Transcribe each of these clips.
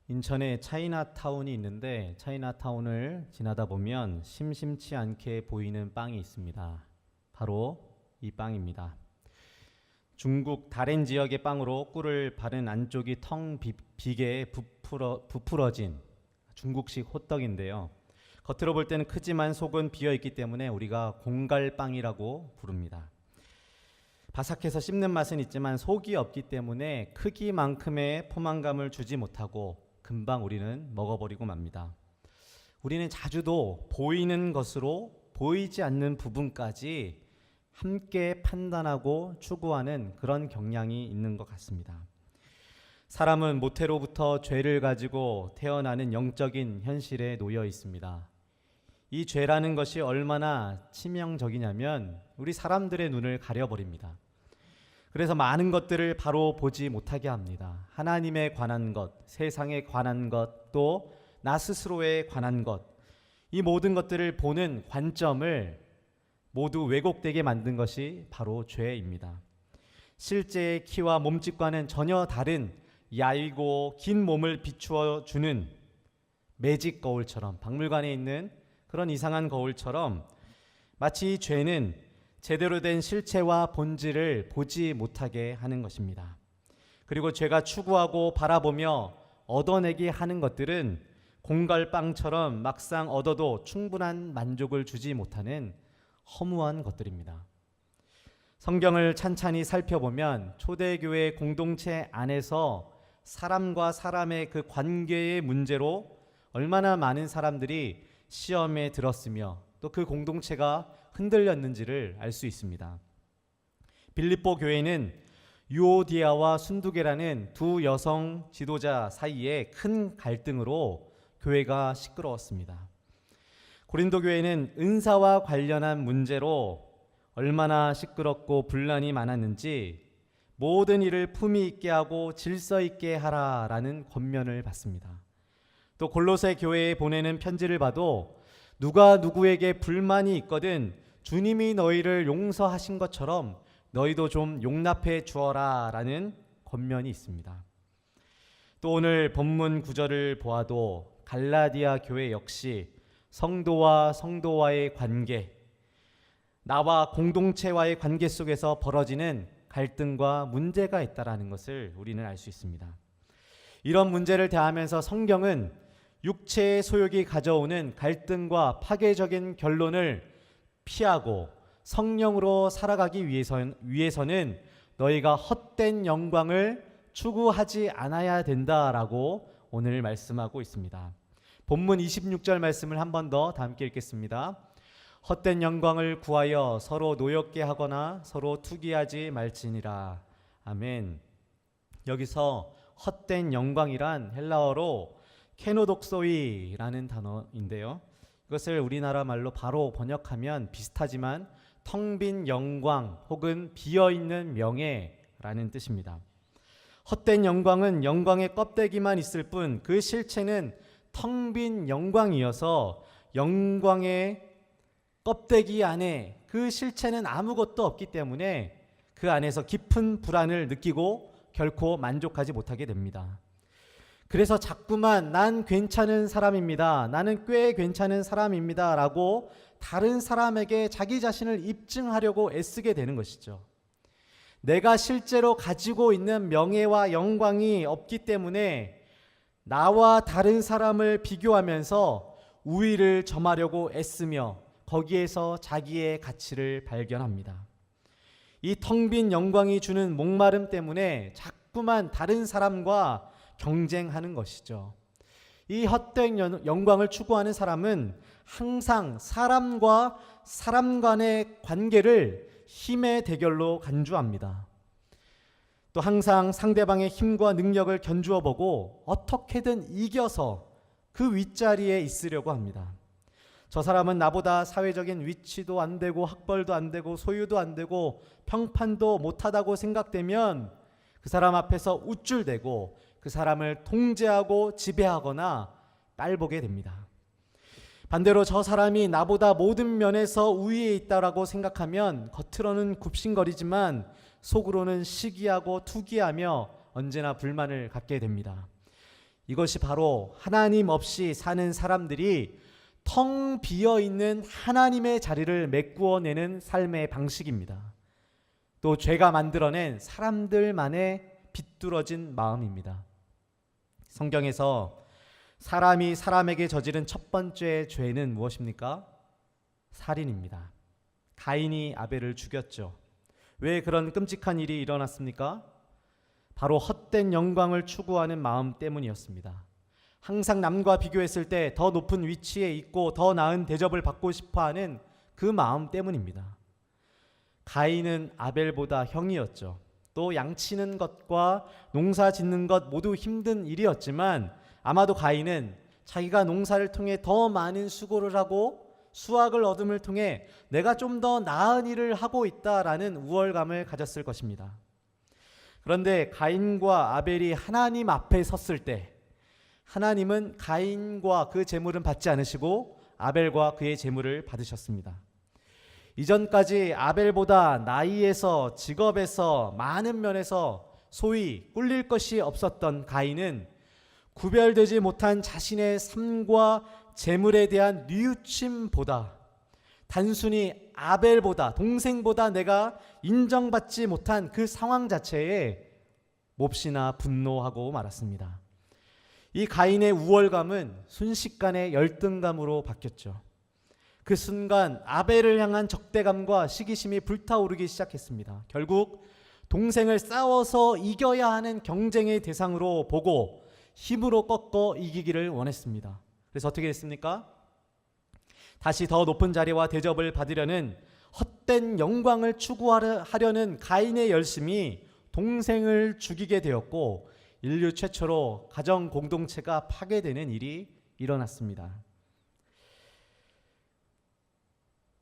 인천에 차이나타운이 있는데 차이나타운을 지나다 보면 심심치 않게 보이는 빵이 있습니다. 바로 이 빵입니다. 중국 다롄 지역의 빵으로 꿀을 바른 안쪽이 텅 비게 부풀어진 중국식 호떡인데요. 겉으로 볼 때는 크지만 속은 비어있기 때문에 우리가 공갈빵이라고 부릅니다. 바삭해서 씹는 맛은 있지만 속이 없기 때문에 크기만큼의 포만감을 주지 못하고 금방 우리는 먹어버리고 맙니다. 우리는 자주도 보이는 것으로 보이지 않는 부분까지 함께 판단하고 추구하는 그런 경향이 있는 것 같습니다. 사람은 모태로부터 죄를 가지고 태어나는 영적인 현실에 놓여 있습니다. 이 죄라는 것이 얼마나 치명적이냐면 우리 사람들의 눈을 가려버립니다. 그래서 많은 것들을 바로 보지 못하게 합니다. 하나님에 관한 것, 세상에 관한 것, 또 나 스스로에 관한 것, 이 모든 것들을 보는 관점을 모두 왜곡되게 만든 것이 바로 죄입니다. 실제의 키와 몸집과는 전혀 다른 얇고 긴 몸을 비추어 주는 매직 거울처럼, 박물관에 있는 그런 이상한 거울처럼 마치 죄는 제대로 된 실체와 본질을 보지 못하게 하는 것입니다. 그리고 죄가 추구하고 바라보며 얻어내게 하는 것들은 공갈빵처럼 막상 얻어도 충분한 만족을 주지 못하는 허무한 것들입니다. 성경을 찬찬히 살펴보면 초대교회 공동체 안에서 사람과 사람의 그 관계의 문제로 얼마나 많은 사람들이 시험에 들었으며 또 그 공동체가 흔들렸는지를 알 수 있습니다. 빌립보 교회는 유오디아와 순두계라는 두 여성 지도자 사이에 큰 갈등으로 교회가 시끄러웠습니다. 고린도 교회는 은사와 관련한 문제로 얼마나 시끄럽고 분란이 많았는지 모든 일을 품위 있게 하고 질서 있게 하라라는 권면을 받습니다. 또 골로새 교회에 보내는 편지를 봐도 누가 누구에게 불만이 있거든 주님이 너희를 용서하신 것처럼 너희도 좀 용납해 주어라 라는 권면이 있습니다. 또 오늘 본문 구절을 보아도 갈라디아 교회 역시 성도와 성도와의 관계, 나와 공동체와의 관계 속에서 벌어지는 갈등과 문제가 있다는 것을 우리는 알 수 있습니다. 이런 문제를 대하면서 성경은 육체의 소욕이 가져오는 갈등과 파괴적인 결론을 피하고 성령으로 살아가기 위해서는 너희가 헛된 영광을 추구하지 않아야 된다라고 오늘 말씀하고 있습니다. 본문 26절 말씀을 한 번 더 함께 읽겠습니다. 헛된 영광을 구하여 서로 노엽게 하거나 서로 투기하지 말지니라. 아멘. 여기서 헛된 영광이란 헬라어로 케노독소이라는 단어인데요. 이것을 우리나라 말로 바로 번역하면 비슷하지만 텅 빈 영광 혹은 비어있는 명예라는 뜻입니다. 헛된 영광은 영광의 껍데기만 있을 뿐 그 실체는 텅 빈 영광이어서 영광의 껍데기 안에 그 실체는 아무것도 없기 때문에 그 안에서 깊은 불안을 느끼고 결코 만족하지 못하게 됩니다. 그래서 자꾸만 난 괜찮은 사람입니다. 나는 꽤 괜찮은 사람입니다. 라고 다른 사람에게 자기 자신을 입증하려고 애쓰게 되는 것이죠. 내가 실제로 가지고 있는 명예와 영광이 없기 때문에 나와 다른 사람을 비교하면서 우위를 점하려고 애쓰며 거기에서 자기의 가치를 발견합니다. 이 텅 빈 영광이 주는 목마름 때문에 자꾸만 다른 사람과 경쟁하는 것이죠. 이 헛된 영광을 추구하는 사람은 항상 사람과 사람 간의 관계를 힘의 대결로 간주합니다. 또 항상 상대방의 힘과 능력을 견주어 보고 어떻게든 이겨서 그 윗자리에 있으려고 합니다. 저 사람은 나보다 사회적인 위치도 안 되고 학벌도 안 되고 소유도 안 되고 평판도 못하다고 생각되면 그 사람 앞에서 우쭐대고 그 사람을 통제하고 지배하거나 빨보게 됩니다. 반대로 저 사람이 나보다 모든 면에서 우위에 있다라고 생각하면 겉으로는 굽신거리지만 속으로는 시기하고 투기하며 언제나 불만을 갖게 됩니다. 이것이 바로 하나님 없이 사는 사람들이 텅 비어 있는 하나님의 자리를 메꾸어내는 삶의 방식입니다. 또 죄가 만들어낸 사람들만의 비뚤어진 마음입니다. 성경에서 사람이 사람에게 저지른 첫 번째 죄는 무엇입니까? 살인입니다. 가인이 아벨을 죽였죠. 왜 그런 끔찍한 일이 일어났습니까? 바로 헛된 영광을 추구하는 마음 때문이었습니다. 항상 남과 비교했을 때 더 높은 위치에 있고 더 나은 대접을 받고 싶어하는 그 마음 때문입니다. 가인은 아벨보다 형이었죠. 또 양치는 것과 농사 짓는 것 모두 힘든 일이었지만 아마도 가인은 자기가 농사를 통해 더 많은 수고를 하고 수확을 얻음을 통해 내가 좀 더 나은 일을 하고 있다라는 우월감을 가졌을 것입니다. 그런데 가인과 아벨이 하나님 앞에 섰을 때 하나님은 가인과 그 재물은 받지 않으시고 아벨과 그의 재물을 받으셨습니다. 이전까지 아벨보다 나이에서 직업에서 많은 면에서 소위 꿀릴 것이 없었던 가인은 구별되지 못한 자신의 삶과 재물에 대한 뉘우침보다 단순히 아벨보다 동생보다 내가 인정받지 못한 그 상황 자체에 몹시나 분노하고 말았습니다. 이 가인의 우월감은 순식간에 열등감으로 바뀌었죠. 그 순간 아벨을 향한 적대감과 시기심이 불타오르기 시작했습니다. 결국 동생을 싸워서 이겨야 하는 경쟁의 대상으로 보고 힘으로 꺾어 이기기를 원했습니다. 그래서 어떻게 됐습니까? 다시 더 높은 자리와 대접을 받으려는 헛된 영광을 추구하려는 가인의 열심이 동생을 죽이게 되었고 인류 최초로 가정 공동체가 파괴되는 일이 일어났습니다.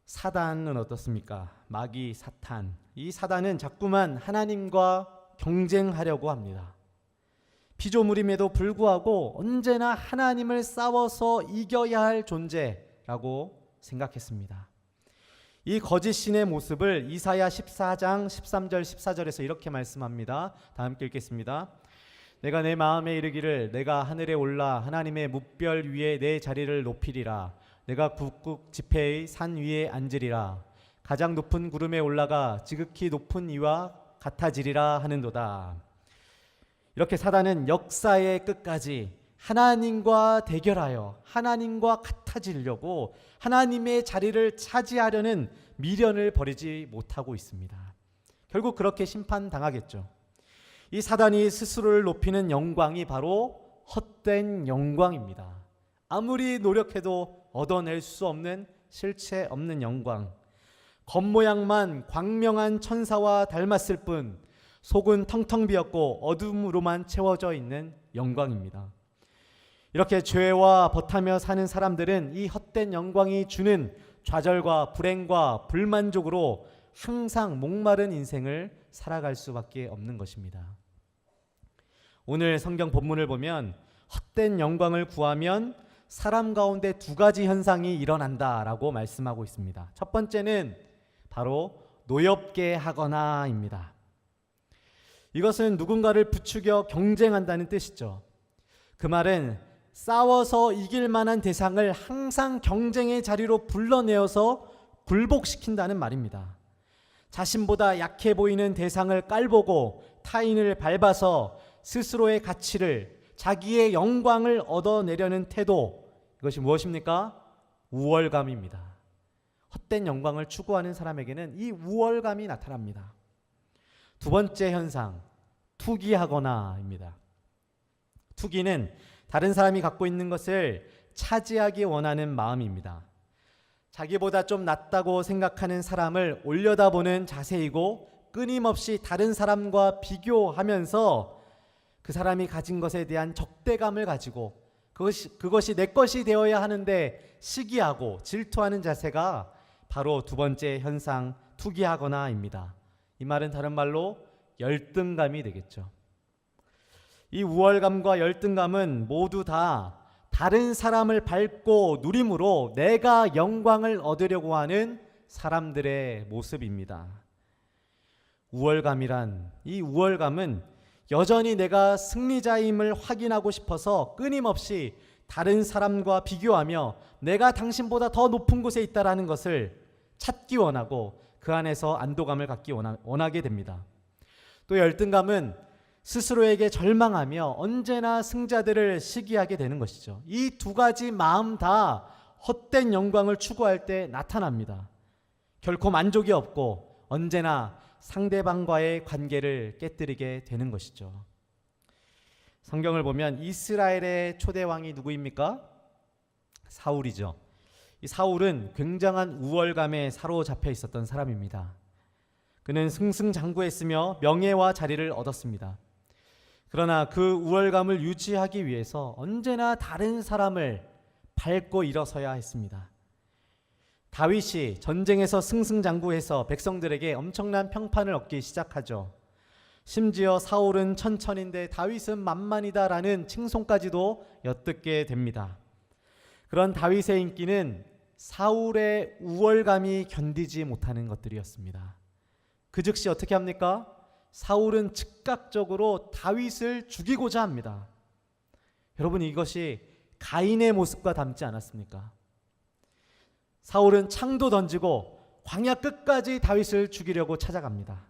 사단은 어떻습니까? 마귀 사탄. 이 사단은 자꾸만 하나님과 경쟁하려고 합니다. 피조물임에도 불구하고 언제나 하나님을 싸워서 이겨야 할 존재라고 생각했습니다. 이 거짓 신의 모습을 이사야 14장 13절 14절에서 이렇게 말씀합니다. 다 함께 읽겠습니다. 내가 내 마음에 이르기를 내가 하늘에 올라 하나님의 뭇별 위에 내 자리를 높이리라. 내가 북극 지폐의 산 위에 앉으리라. 가장 높은 구름에 올라가 지극히 높은 이와 같아지리라 하는도다. 이렇게 사단은 역사의 끝까지 하나님과 대결하여 하나님과 같아지려고 하나님의 자리를 차지하려는 미련을 버리지 못하고 있습니다. 결국 그렇게 심판당하겠죠. 이 사단이 스스로를 높이는 영광이 바로 헛된 영광입니다. 아무리 노력해도 얻어낼 수 없는 실체 없는 영광. 겉모양만 광명한 천사와 닮았을 뿐 속은 텅텅 비었고 어둠으로만 채워져 있는 영광입니다. 이렇게 죄와 버타며 사는 사람들은 이 헛된 영광이 주는 좌절과 불행과 불만족으로 항상 목마른 인생을 살아갈 수밖에 없는 것입니다. 오늘 성경 본문을 보면 헛된 영광을 구하면 사람 가운데 두 가지 현상이 일어난다라고 말씀하고 있습니다. 첫 번째는 바로 노엽게 하거나입니다. 이것은 누군가를 부추겨 경쟁한다는 뜻이죠. 그 말은 싸워서 이길 만한 대상을 항상 경쟁의 자리로 불러내어서 굴복시킨다는 말입니다. 자신보다 약해 보이는 대상을 깔보고 타인을 밟아서 스스로의 가치를 자기의 영광을 얻어내려는 태도, 이것이 무엇입니까? 우월감입니다. 헛된 영광을 추구하는 사람에게는 이 우월감이 나타납니다. 두 번째 현상, 투기하거나입니다. 투기는 다른 사람이 갖고 있는 것을 차지하기 원하는 마음입니다. 자기보다 좀 낫다고 생각하는 사람을 올려다보는 자세이고 끊임없이 다른 사람과 비교하면서 그 사람이 가진 것에 대한 적대감을 가지고 그것이 내 것이 되어야 하는데 시기하고 질투하는 자세가 바로 두 번째 현상 투기하거나입니다. 이 말은 다른 말로 열등감이 되겠죠. 이 우월감과 열등감은 모두 다 다른 사람을 밟고 누림으로 내가 영광을 얻으려고 하는 사람들의 모습입니다. 이 우월감은 여전히 내가 승리자임을 확인하고 싶어서 끊임없이 다른 사람과 비교하며 내가 당신보다 더 높은 곳에 있다라는 것을 찾기 원하고 그 안에서 안도감을 갖기 원하게 됩니다. 또 열등감은 스스로에게 절망하며 언제나 승자들을 시기하게 되는 것이죠. 이 두 가지 마음 다 헛된 영광을 추구할 때 나타납니다. 결코 만족이 없고 언제나 상대방과의 관계를 깨뜨리게 되는 것이죠. 성경을 보면 이스라엘의 초대 왕이 누구입니까? 사울이죠. 이 사울은 굉장한 우월감에 사로잡혀 있었던 사람입니다. 그는 승승장구했으며 명예와 자리를 얻었습니다. 그러나 그 우월감을 유지하기 위해서 언제나 다른 사람을 밟고 일어서야 했습니다. 다윗이 전쟁에서 승승장구해서 백성들에게 엄청난 평판을 얻기 시작하죠. 심지어 사울은 천천인데 다윗은 만만이다라는 칭송까지도 엿듣게 됩니다. 그런 다윗의 인기는 사울의 우월감이 견디지 못하는 것들이었습니다. 그 즉시 어떻게 합니까? 사울은 즉각적으로 다윗을 죽이고자 합니다. 여러분, 이것이 가인의 모습과 닮지 않았습니까? 사울은 창도 던지고 광야 끝까지 다윗을 죽이려고 찾아갑니다.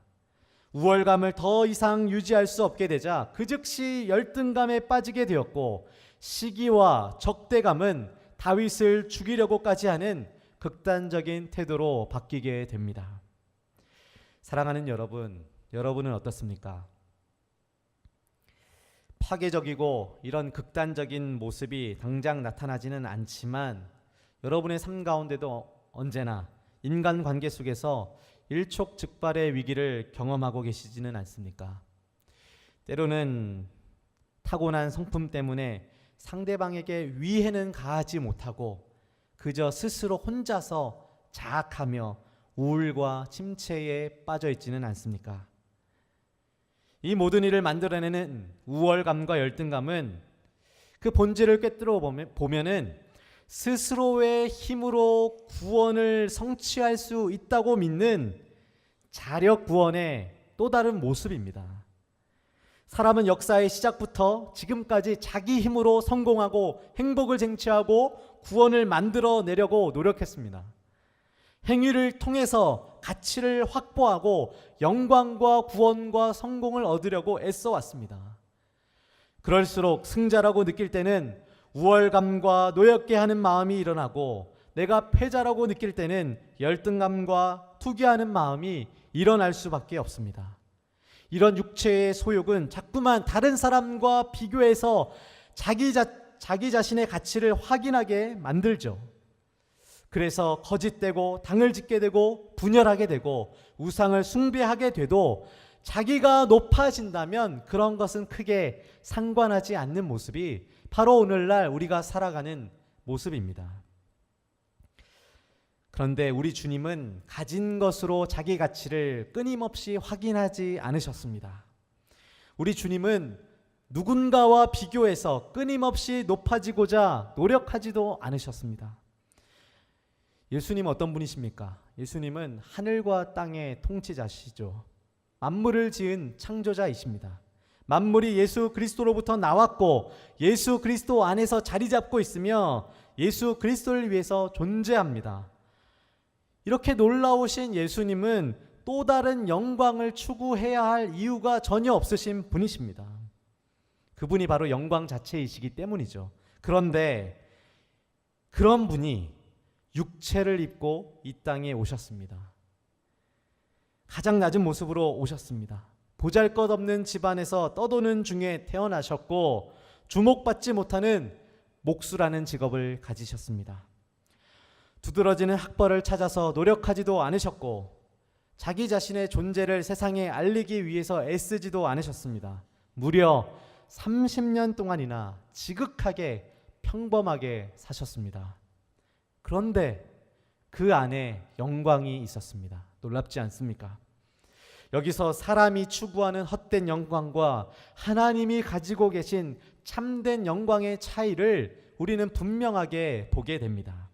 우월감을 더 이상 유지할 수 없게 되자 그 즉시 열등감에 빠지게 되었고 시기와 적대감은 다윗을 죽이려고까지 하는 극단적인 태도로 바뀌게 됩니다. 사랑하는 여러분, 여러분은 어떻습니까? 파괴적이고 이런 극단적인 모습이 당장 나타나지는 않지만 여러분의 삶 가운데도 언제나 인간관계 속에서 일촉즉발의 위기를 경험하고 계시지는 않습니까? 때로는 타고난 성품 때문에 상대방에게 위해는 가하지 못하고 그저 스스로 혼자서 자학하며 우울과 침체에 빠져 있지는 않습니까? 이 모든 일을 만들어내는 우월감과 열등감은 그 본질을 꿰뚫어 보면은 스스로의 힘으로 구원을 성취할 수 있다고 믿는 자력 구원의 또 다른 모습입니다. 사람은 역사의 시작부터 지금까지 자기 힘으로 성공하고 행복을 쟁취하고 구원을 만들어내려고 노력했습니다. 행위를 통해서 가치를 확보하고 영광과 구원과 성공을 얻으려고 애써왔습니다. 그럴수록 승자라고 느낄 때는 우월감과 노엽게 하는 마음이 일어나고 내가 패자라고 느낄 때는 열등감과 투기하는 마음이 일어날 수밖에 없습니다. 이런 육체의 소욕은 자꾸만 다른 사람과 비교해서 자기 자신의 가치를 확인하게 만들죠. 그래서 거짓되고 당을 짓게 되고 분열하게 되고 우상을 숭배하게 돼도 자기가 높아진다면 그런 것은 크게 상관하지 않는 모습이 바로 오늘날 우리가 살아가는 모습입니다. 그런데 우리 주님은 가진 것으로 자기 가치를 끊임없이 확인하지 않으셨습니다. 우리 주님은 누군가와 비교해서 끊임없이 높아지고자 노력하지도 않으셨습니다. 예수님은 어떤 분이십니까? 예수님은 하늘과 땅의 통치자시죠. 만물을 지은 창조자이십니다. 만물이 예수 그리스도로부터 나왔고 예수 그리스도 안에서 자리 잡고 있으며 예수 그리스도를 위해서 존재합니다. 이렇게 놀라우신 예수님은 또 다른 영광을 추구해야 할 이유가 전혀 없으신 분이십니다. 그분이 바로 영광 자체이시기 때문이죠. 그런데 그런 분이 육체를 입고 이 땅에 오셨습니다. 가장 낮은 모습으로 오셨습니다. 보잘것없는 집안에서 떠도는 중에 태어나셨고 주목받지 못하는 목수라는 직업을 가지셨습니다. 두드러지는 학벌을 찾아서 노력하지도 않으셨고 자기 자신의 존재를 세상에 알리기 위해서 애쓰지도 않으셨습니다. 무려 30년 동안이나 지극하게 평범하게 사셨습니다. 그런데 그 안에 영광이 있었습니다. 놀랍지 않습니까? 여기서 사람이 추구하는 헛된 영광과 하나님이 가지고 계신 참된 영광의 차이를 우리는 분명하게 보게 됩니다.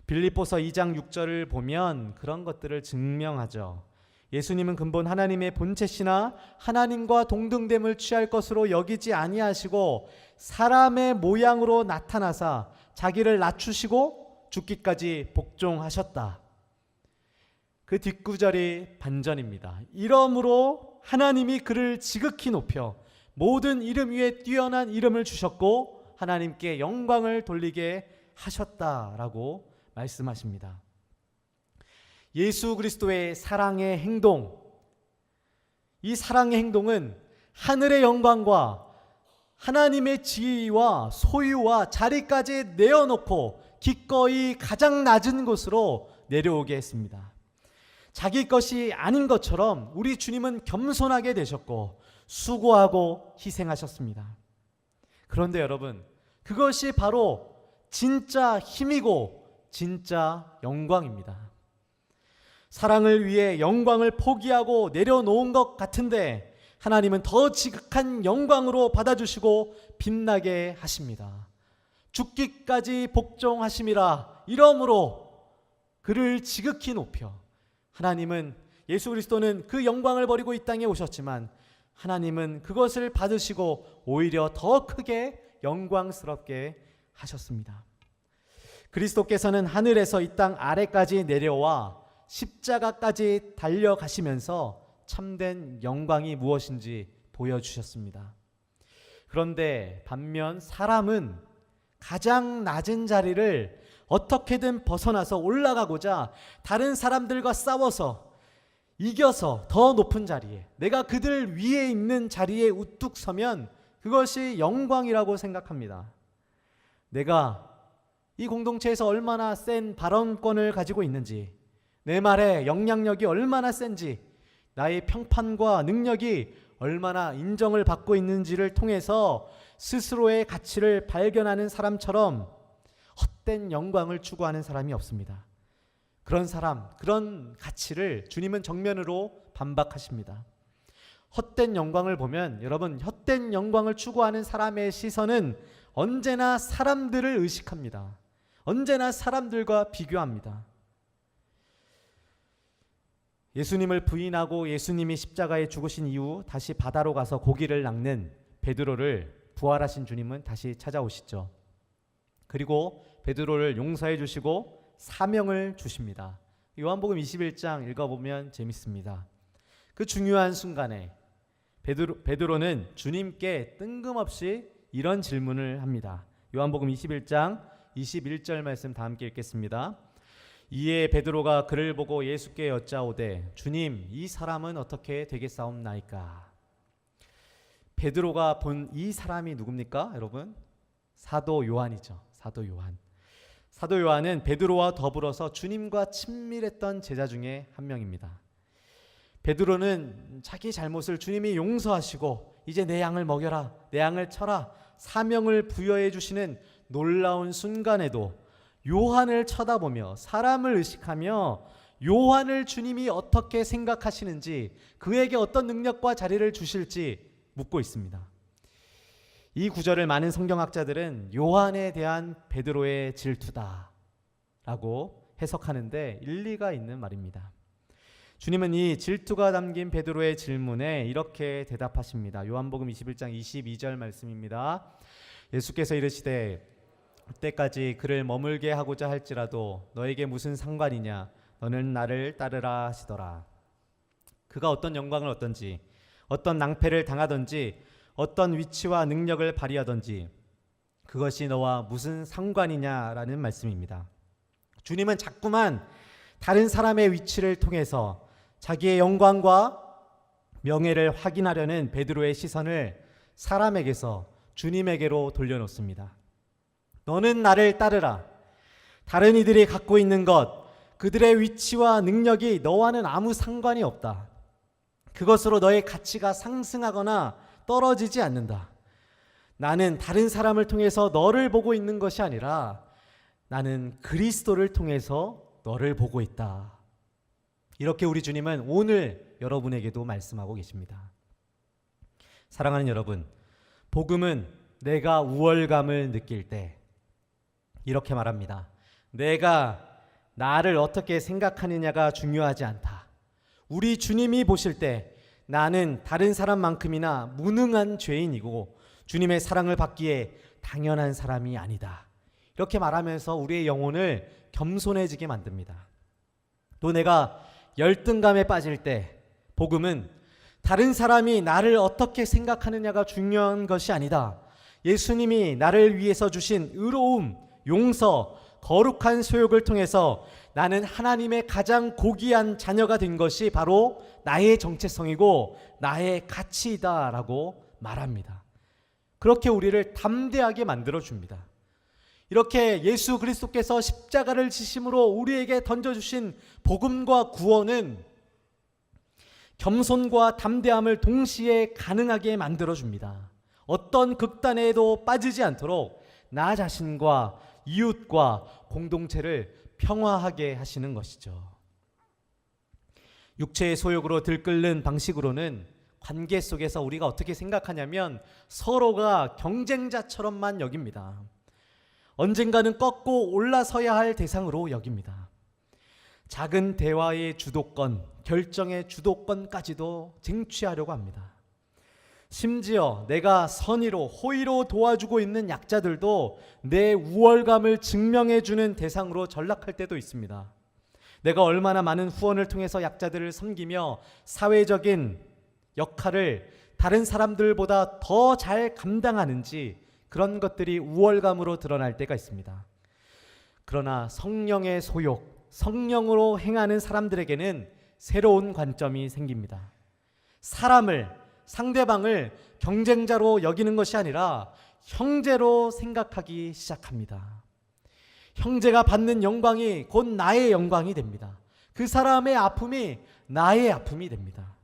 빌립보서 2장 6절을 보면 그런 것들을 증명하죠. 예수님은 근본 하나님의 본체시나 하나님과 동등됨을 취할 것으로 여기지 아니하시고 사람의 모양으로 나타나사 자기를 낮추시고 죽기까지 복종하셨다. 그 뒷구절이 반전입니다. 이러므로 하나님이 그를 지극히 높여 모든 이름 위에 뛰어난 이름을 주셨고 하나님께 영광을 돌리게 하셨다라고 말씀하십니다. 예수 그리스도의 사랑의 행동, 이 사랑의 행동은 하늘의 영광과 하나님의 지위와 소유와 자리까지 내어놓고 기꺼이 가장 낮은 곳으로 내려오게 했습니다. 자기 것이 아닌 것처럼 우리 주님은 겸손하게 되셨고 수고하고 희생하셨습니다. 그런데 여러분, 그것이 바로 진짜 힘이고 진짜 영광입니다. 사랑을 위해 영광을 포기하고 내려놓은 것 같은데 하나님은 더 지극한 영광으로 받아주시고 빛나게 하십니다. 죽기까지 복종하심이라. 이러므로 그를 지극히 높여. 하나님은, 예수 그리스도는 그 영광을 버리고 이 땅에 오셨지만 하나님은 그것을 받으시고 오히려 더 크게 영광스럽게 하셨습니다. 그리스도께서는 하늘에서 이 땅 아래까지 내려와 십자가까지 달려가시면서 참된 영광이 무엇인지 보여주셨습니다. 그런데 반면 사람은 가장 낮은 자리를 어떻게든 벗어나서 올라가고자 다른 사람들과 싸워서 이겨서 더 높은 자리에, 내가 그들 위에 있는 자리에 우뚝 서면 그것이 영광이라고 생각합니다. 내가 이 공동체에서 얼마나 센 발언권을 가지고 있는지, 내 말에 영향력이 얼마나 센지, 나의 평판과 능력이 얼마나 인정을 받고 있는지를 통해서 스스로의 가치를 발견하는 사람처럼 헛된 영광을 추구하는 사람이 없습니다. 그런 사람, 그런 가치를 주님은 정면으로 반박하십니다. 헛된 영광을 보면, 여러분, 헛된 영광을 추구하는 사람의 시선은 언제나 사람들을 의식합니다. 언제나 사람들과 비교합니다. 예수님을 부인하고 예수님이 십자가에 죽으신 이후 다시 바다로 가서 고기를 낚는 베드로를 부활하신 주님은 다시 찾아오시죠. 그리고 베드로를 용서해 주시고 사명을 주십니다. 요한복음 21장 읽어보면 재밌습니다. 그 중요한 순간에 베드로는 주님께 뜬금없이 이런 질문을 합니다. 요한복음 21장 21절 말씀 다 함께 읽겠습니다. 이에 베드로가 그를 보고 예수께 여짜오되 주님, 이 사람은 어떻게 되겠사옵나이까? 베드로가 본 이 사람이 누굽니까, 여러분? 사도 요한이죠. 사도 요한. 사도 요한은 베드로와 더불어서 주님과 친밀했던 제자 중에 한 명입니다. 베드로는 자기 잘못을 주님이 용서하시고 이제 내 양을 먹여라, 내 양을 쳐라, 사명을 부여해 주시는 놀라운 순간에도 요한을 쳐다보며 사람을 의식하며 요한을 주님이 어떻게 생각하시는지, 그에게 어떤 능력과 자리를 주실지 묻고 있습니다. 이 구절을 많은 성경학자들은 요한에 대한 베드로의 질투다라고 해석하는데 일리가 있는 말입니다. 주님은 이 질투가 담긴 베드로의 질문에 이렇게 대답하십니다. 요한복음 21장 22절 말씀입니다. 예수께서 이르시되 그때까지 그를 머물게 하고자 할지라도 너에게 무슨 상관이냐, 너는 나를 따르라 하시더라. 그가 어떤 영광을 얻든지, 어떤 낭패를 당하든지, 어떤 위치와 능력을 발휘하든지 그것이 너와 무슨 상관이냐라는 말씀입니다. 주님은 자꾸만 다른 사람의 위치를 통해서 자기의 영광과 명예를 확인하려는 베드로의 시선을 사람에게서 주님에게로 돌려놓습니다. 너는 나를 따르라. 다른 이들이 갖고 있는 것, 그들의 위치와 능력이 너와는 아무 상관이 없다. 그것으로 너의 가치가 상승하거나 떨어지지 않는다. 나는 다른 사람을 통해서 너를 보고 있는 것이 아니라 나는 그리스도를 통해서 너를 보고 있다. 이렇게 우리 주님은 오늘 여러분에게도 말씀하고 계십니다. 사랑하는 여러분, 복음은 내가 우월감을 느낄 때 이렇게 말합니다. 내가 나를 어떻게 생각하느냐가 중요하지 않다. 우리 주님이 보실 때 나는 다른 사람만큼이나 무능한 죄인이고 주님의 사랑을 받기에 당연한 사람이 아니다. 이렇게 말하면서 우리의 영혼을 겸손해지게 만듭니다. 또 내가 열등감에 빠질 때 복음은 다른 사람이 나를 어떻게 생각하느냐가 중요한 것이 아니다. 예수님이 나를 위해서 주신 의로움, 용서, 거룩한 소욕을 통해서 나는 하나님의 가장 고귀한 자녀가 된 것이 바로 나의 정체성이고 나의 가치이다라고 말합니다. 그렇게 우리를 담대하게 만들어줍니다. 이렇게 예수 그리스도께서 십자가를 지심으로 우리에게 던져주신 복음과 구원은 겸손과 담대함을 동시에 가능하게 만들어줍니다. 어떤 극단에도 빠지지 않도록 나 자신과 이웃과 공동체를 평화하게 하시는 것이죠. 육체의 소욕으로 들끓는 방식으로는 관계 속에서 우리가 어떻게 생각하냐면 서로가 경쟁자처럼만 여깁니다. 언젠가는 꺾고 올라서야 할 대상으로 여깁니다. 작은 대화의 주도권, 결정의 주도권까지도 쟁취하려고 합니다. 심지어 내가 선의로 호의로 도와주고 있는 약자들도 내 우월감을 증명해주는 대상으로 전락할 때도 있습니다. 내가 얼마나 많은 후원을 통해서 약자들을 섬기며 사회적인 역할을 다른 사람들보다 더 잘 감당하는지 그런 것들이 우월감으로 드러날 때가 있습니다. 그러나 성령의 소욕, 성령으로 행하는 사람들에게는 새로운 관점이 생깁니다. 상대방을 경쟁자로 여기는 것이 아니라 형제로 생각하기 시작합니다. 형제가 받는 영광이 곧 나의 영광이 됩니다. 그 사람의 아픔이 나의 아픔이 됩니다.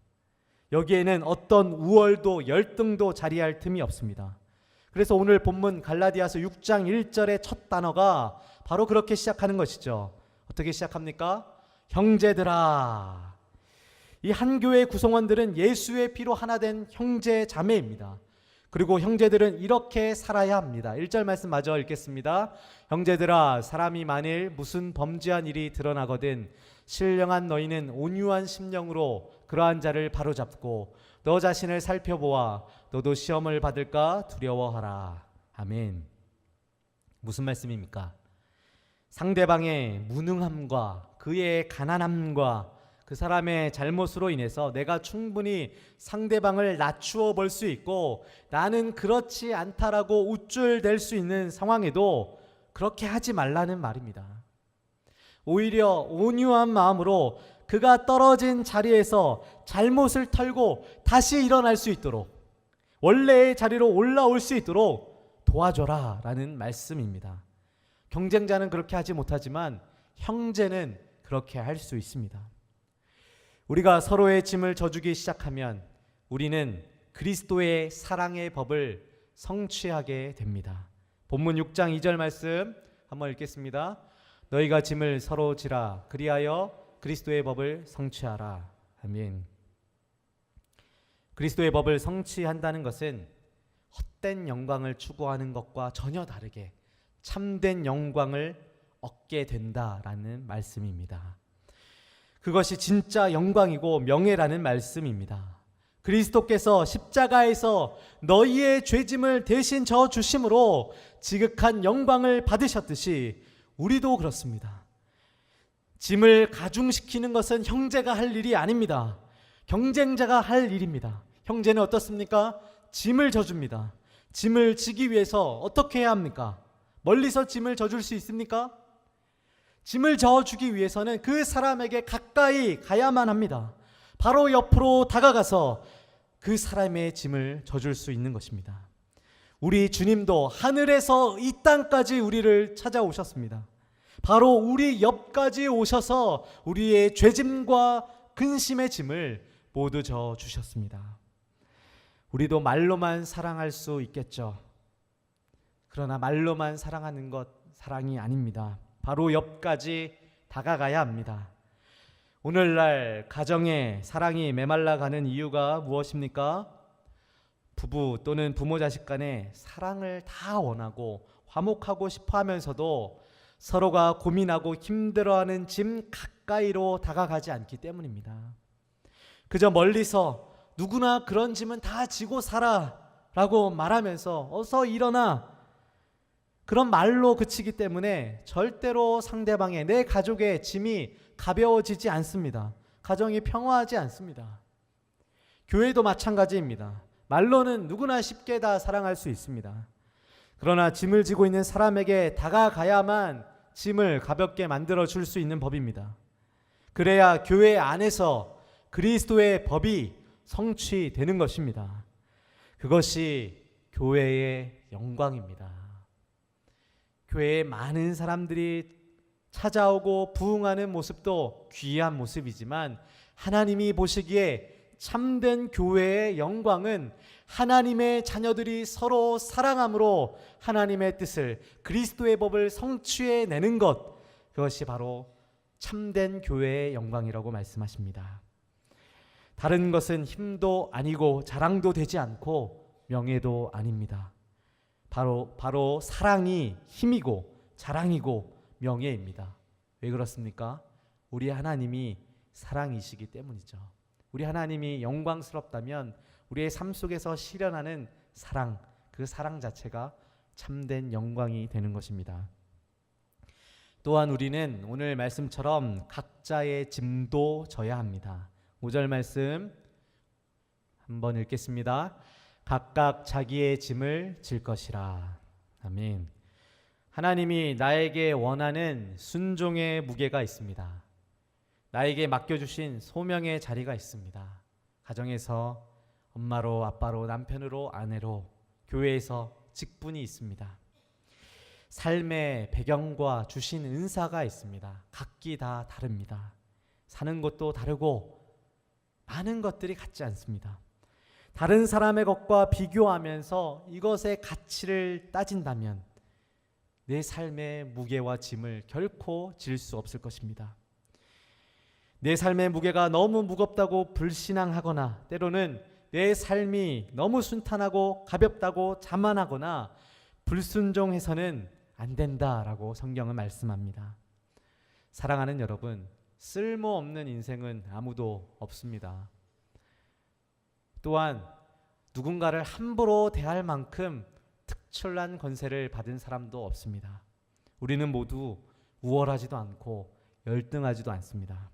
여기에는 어떤 우월도 열등도 자리할 틈이 없습니다. 그래서 오늘 본문 갈라디아서 6장 1절의 첫 단어가 바로 그렇게 시작하는 것이죠. 어떻게 시작합니까? 형제들아. 이 한 교회의 구성원들은 예수의 피로 하나 된 형제 자매입니다. 그리고 형제들은 이렇게 살아야 합니다. 1절 말씀 마저 읽겠습니다. 형제들아, 사람이 만일 무슨 범죄한 일이 드러나거든 신령한 너희는 온유한 심령으로 그러한 자를 바로잡고 너 자신을 살펴보아 너도 시험을 받을까 두려워하라. 아멘. 무슨 말씀입니까? 상대방의 무능함과 그의 가난함과 그 사람의 잘못으로 인해서 내가 충분히 상대방을 낮추어 볼 수 있고 나는 그렇지 않다라고 우쭐댈 수 있는 상황에도 그렇게 하지 말라는 말입니다. 오히려 온유한 마음으로 그가 떨어진 자리에서 잘못을 털고 다시 일어날 수 있도록 원래의 자리로 올라올 수 있도록 도와줘라 라는 말씀입니다. 경쟁자는 그렇게 하지 못하지만 형제는 그렇게 할 수 있습니다. 우리가 서로의 짐을 져주기 시작하면 우리는 그리스도의 사랑의 법을 성취하게 됩니다. 본문 6장 2절 말씀 한번 읽겠습니다. 너희가 짐을 서로 지라 그리하여 그리스도의 법을 성취하라. 아멘. 그리스도의 법을 성취한다는 것은 헛된 영광을 추구하는 것과 전혀 다르게 참된 영광을 얻게 된다라는 말씀입니다. 그것이 진짜 영광이고 명예라는 말씀입니다. 그리스도께서 십자가에서 너희의 죄짐을 대신 져 주심으로 지극한 영광을 받으셨듯이 우리도 그렇습니다. 짐을 가중시키는 것은 형제가 할 일이 아닙니다. 경쟁자가 할 일입니다. 형제는 어떻습니까? 짐을 져줍니다. 짐을 지기 위해서 어떻게 해야 합니까? 멀리서 짐을 져줄 수 있습니까? 짐을 져주기 위해서는 그 사람에게 가까이 가야만 합니다. 바로 옆으로 다가가서 그 사람의 짐을 져줄 수 있는 것입니다. 우리 주님도 하늘에서 이 땅까지 우리를 찾아오셨습니다. 바로 우리 옆까지 오셔서 우리의 죄짐과 근심의 짐을 모두 져주셨습니다. 우리도 말로만 사랑할 수 있겠죠. 그러나 말로만 사랑하는 것 사랑이 아닙니다. 바로 옆까지 다가가야 합니다. 오늘날 가정에 사랑이 메말라가는 이유가 무엇입니까? 부부 또는 부모 자식 간에 사랑을 다 원하고 화목하고 싶어 하면서도 서로가 고민하고 힘들어하는 짐 가까이로 다가가지 않기 때문입니다. 그저 멀리서 누구나 그런 짐은 다 지고 살아 라고 말하면서 어서 일어나, 그런 말로 그치기 때문에 절대로 상대방의, 내 가족의 짐이 가벼워지지 않습니다. 가정이 평화하지 않습니다. 교회도 마찬가지입니다. 말로는 누구나 쉽게 다 사랑할 수 있습니다. 그러나 짐을 지고 있는 사람에게 다가가야만 짐을 가볍게 만들어 줄 수 있는 법입니다. 그래야 교회 안에서 그리스도의 법이 성취되는 것입니다. 그것이 교회의 영광입니다. 교회에 많은 사람들이 찾아오고 부흥하는 모습도 귀한 모습이지만 하나님이 보시기에 참된 교회의 영광은 하나님의 자녀들이 서로 사랑함으로 하나님의 뜻을, 그리스도의 법을 성취해내는 것, 그것이 바로 참된 교회의 영광이라고 말씀하십니다. 다른 것은 힘도 아니고 자랑도 되지 않고 명예도 아닙니다. 바로 사랑이 힘이고 자랑이고 명예입니다. 왜 그렇습니까? 우리 하나님이 사랑이시기 때문이죠. 우리 하나님이 영광스럽다면 우리의 삶 속에서 실현하는 사랑, 그 사랑 자체가 참된 영광이 되는 것입니다. 또한 우리는 오늘 말씀처럼 각자의 짐도 져야 합니다. 5절 말씀 한번 읽겠습니다. 각각 자기의 짐을 질 것이라. 아멘. 하나님이 나에게 원하는 순종의 무게가 있습니다. 나에게 맡겨주신 소명의 자리가 있습니다. 가정에서 엄마로, 아빠로, 남편으로, 아내로, 교회에서 직분이 있습니다. 삶의 배경과 주신 은사가 있습니다. 각기 다 다릅니다. 사는 것도 다르고 많은 것들이 같지 않습니다. 다른 사람의 것과 비교하면서 이것의 가치를 따진다면 내 삶의 무게와 짐을 결코 질 수 없을 것입니다. 내 삶의 무게가 너무 무겁다고 불신앙하거나, 때로는 내 삶이 너무 순탄하고 가볍다고 자만하거나 불순종해서는 안 된다라고 성경은 말씀합니다. 사랑하는 여러분, 쓸모없는 인생은 아무도 없습니다. 또한 누군가를 함부로 대할 만큼 특출난 권세를 받은 사람도 없습니다. 우리는 모두 우월하지도 않고 열등하지도 않습니다.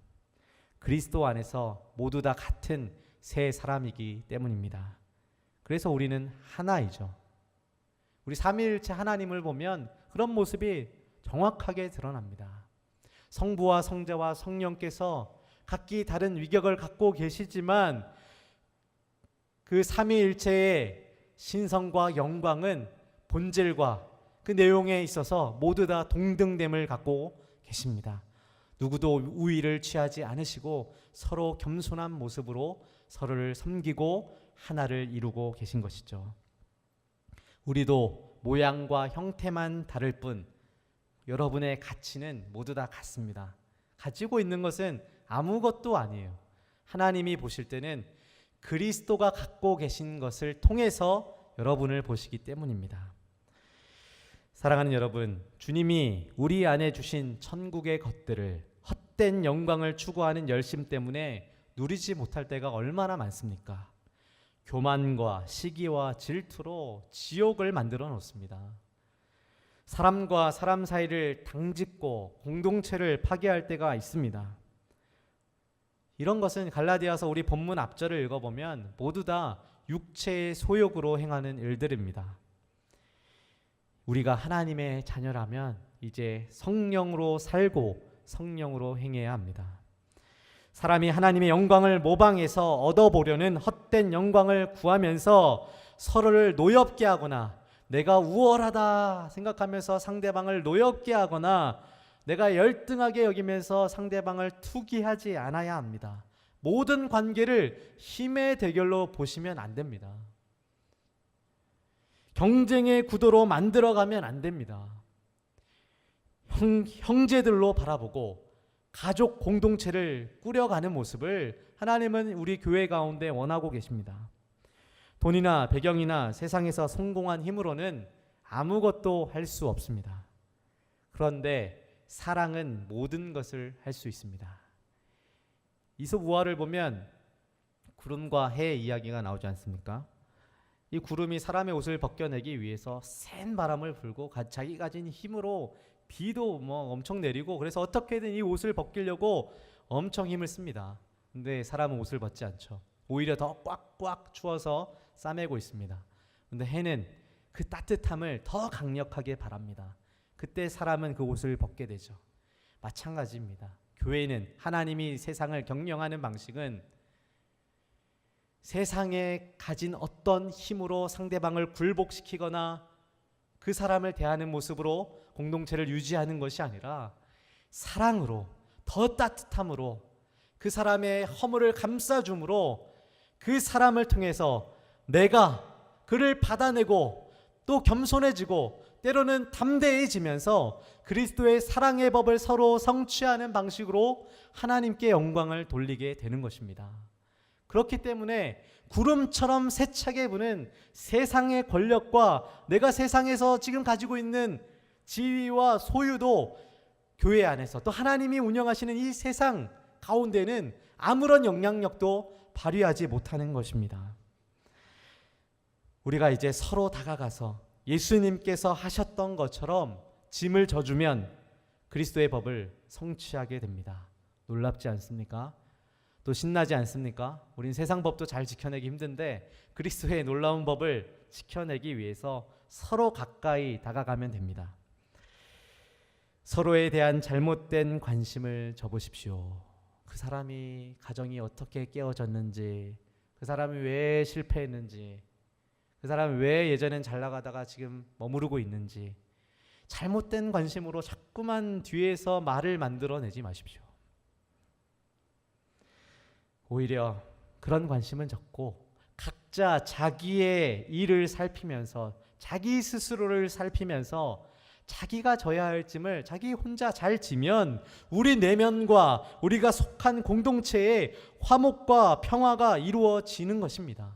그리스도 안에서 모두 다 같은 새 사람이기 때문입니다. 그래서 우리는 하나이죠. 우리 삼위일체 하나님을 보면 그런 모습이 정확하게 드러납니다. 성부와 성자와 성령께서 각기 다른 위격을 갖고 계시지만 그 삼위일체의 신성과 영광은 본질과 그 내용에 있어서 모두 다 동등됨을 갖고 계십니다. 누구도 우위를 취하지 않으시고 서로 겸손한 모습으로 서로를 섬기고 하나를 이루고 계신 것이죠. 우리도 모양과 형태만 다를 뿐 여러분의 가치는 모두 다 같습니다. 가지고 있는 것은 아무것도 아니에요. 하나님이 보실 때는 그리스도가 갖고 계신 것을 통해서 여러분을 보시기 때문입니다. 사랑하는 여러분, 주님이 우리 안에 주신 천국의 것들을, 헛된 영광을 추구하는 열심 때문에 누리지 못할 때가 얼마나 많습니까? 교만과 시기와 질투로 지옥을 만들어 놓습니다. 사람과 사람 사이를 당짓고 공동체를 파괴할 때가 있습니다. 이런 것은 갈라디아서 우리 본문 앞절을 읽어보면 모두 다 육체의 소욕으로 행하는 일들입니다. 우리가 하나님의 자녀라면 이제 성령으로 살고 성령으로 행해야 합니다. 사람이 하나님의 영광을 모방해서 얻어보려는 헛된 영광을 구하면서 서로를 노엽게 하거나, 내가 우월하다 생각하면서 상대방을 노엽게 하거나, 내가 열등하게 여기면서 상대방을 투기하지 않아야 합니다. 모든 관계를 힘의 대결로 보시면 안 됩니다. 경쟁의 구도로 만들어가면 안 됩니다. 형제들로 바라보고 가족 공동체를 꾸려가는 모습을 하나님은 우리 교회 가운데 원하고 계십니다. 돈이나 배경이나 세상에서 성공한 힘으로는 아무것도 할 수 없습니다. 그런데 사랑은 모든 것을 할 수 있습니다. 이솝 우화를 보면 구름과 해 이야기가 나오지 않습니까? 이 구름이 사람의 옷을 벗겨내기 위해서 센 바람을 불고 자기 가진 힘으로 비도 엄청 내리고, 그래서 어떻게든 이 옷을 벗기려고 엄청 힘을 씁니다. 근데 사람은 옷을 벗지 않죠. 오히려 더 꽉꽉 추워서 싸매고 있습니다. 근데 해는 그 따뜻함을 더 강력하게 바랍니다. 그때 사람은 그 옷을 벗게 되죠. 마찬가지입니다. 교회는, 하나님이 세상을 경영하는 방식은 세상에 가진 어떤 힘으로 상대방을 굴복시키거나 그 사람을 대하는 모습으로 공동체를 유지하는 것이 아니라 사랑으로, 더 따뜻함으로, 그 사람의 허물을 감싸줌으로 그 사람을 통해서 내가 그를 받아내고 또 겸손해지고 때로는 담대해지면서 그리스도의 사랑의 법을 서로 성취하는 방식으로 하나님께 영광을 돌리게 되는 것입니다. 그렇기 때문에 구름처럼 세차게 부는 세상의 권력과 내가 세상에서 지금 가지고 있는 지위와 소유도 교회 안에서, 또 하나님이 운영하시는 이 세상 가운데는 아무런 영향력도 발휘하지 못하는 것입니다. 우리가 이제 서로 다가가서 예수님께서 하셨던 것처럼 짐을 져주면 그리스도의 법을 성취하게 됩니다. 놀랍지 않습니까? 또 신나지 않습니까? 우린 세상 법도 잘 지켜내기 힘든데 그리스도의 놀라운 법을 지켜내기 위해서 서로 가까이 다가가면 됩니다. 서로에 대한 잘못된 관심을 접으십시오. 그 사람이 가정이 어떻게 깨어졌는지, 그 사람이 왜 실패했는지, 그 사람이 왜 예전엔 잘 나가다가 지금 머무르고 있는지, 잘못된 관심으로 자꾸만 뒤에서 말을 만들어내지 마십시오. 오히려 그런 관심은 적고 각자 자기의 일을 살피면서, 자기 스스로를 살피면서 자기가 져야 할 짐을 자기 혼자 잘 지면 우리 내면과 우리가 속한 공동체의 화목과 평화가 이루어지는 것입니다.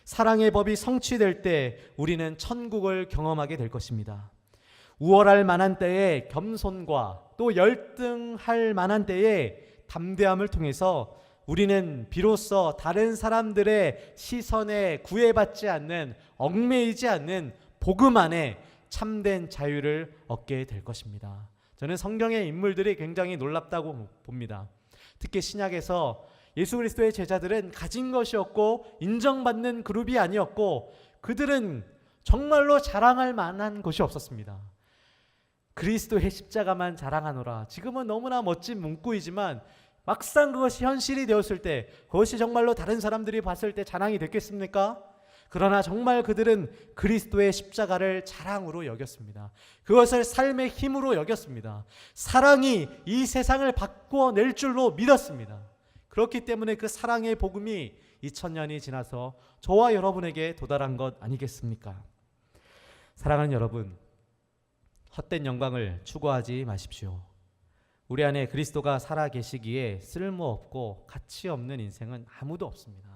사랑의 법이 성취될 때 우리는 천국을 경험하게 될 것입니다. 우월할 만한 때에 겸손과 또 열등할 만한 때에 담대함을 통해서 우리는 비로소 다른 사람들의 시선에 구애받지 않는, 얽매이지 않는 복음 안에 참된 자유를 얻게 될 것입니다. 저는 성경의 인물들이 굉장히 놀랍다고 봅니다. 특히 신약에서 예수 그리스도의 제자들은 가진 것이 없고 인정받는 그룹이 아니었고 그들은 정말로 자랑할 만한 것이 없었습니다. 그리스도의 십자가만 자랑하노라. 지금은 너무나 멋진 문구이지만 막상 그것이 현실이 되었을 때, 그것이 정말로 다른 사람들이 봤을 때 자랑이 됐겠습니까? 그러나 정말 그들은 그리스도의 십자가를 자랑으로 여겼습니다. 그것을 삶의 힘으로 여겼습니다. 사랑이 이 세상을 바꿔낼 줄로 믿었습니다. 그렇기 때문에 그 사랑의 복음이 2000년이 지나서 저와 여러분에게 도달한 것 아니겠습니까? 사랑하는 여러분, 헛된 영광을 추구하지 마십시오. 우리 안에 그리스도가 살아 계시기에 쓸모없고 가치 없는 인생은 아무도 없습니다.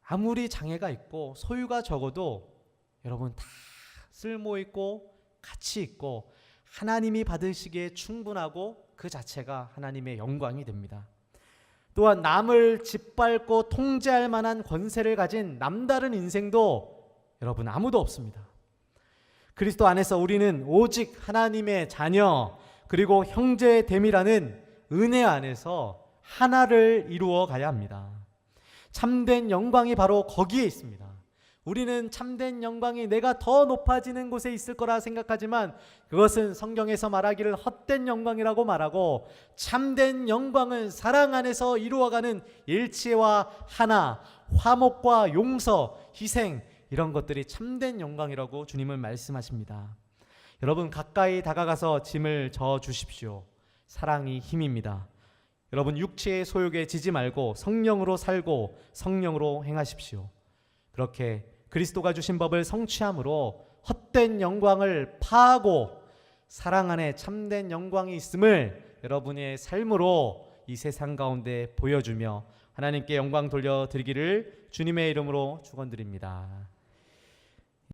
아무리 장애가 있고 소유가 적어도 여러분 다 쓸모있고 가치 있고 하나님이 받으시기에 충분하고 그 자체가 하나님의 영광이 됩니다. 또한 남을 짓밟고 통제할 만한 권세를 가진 남다른 인생도 여러분 아무도 없습니다. 그리스도 안에서 우리는 오직 하나님의 자녀 그리고 형제됨이라는 은혜 안에서 하나를 이루어 가야 합니다. 참된 영광이 바로 거기에 있습니다. 우리는 참된 영광이 내가 더 높아지는 곳에 있을 거라 생각하지만 그것은 성경에서 말하기를 헛된 영광이라고 말하고, 참된 영광은 사랑 안에서 이루어가는 일치와 하나, 화목과 용서, 희생, 이런 것들이 참된 영광이라고 주님은 말씀하십니다. 여러분 가까이 다가가서 짐을 져 주십시오. 사랑이 힘입니다. 여러분 육체의 소욕에 지지 말고 성령으로 살고 성령으로 행하십시오. 그렇게 그리스도가 주신 법을 성취함으로 헛된 영광을 파하고 사랑 안에 참된 영광이 있음을 여러분의 삶으로 이 세상 가운데 보여주며 하나님께 영광 돌려드리기를 주님의 이름으로 축원드립니다.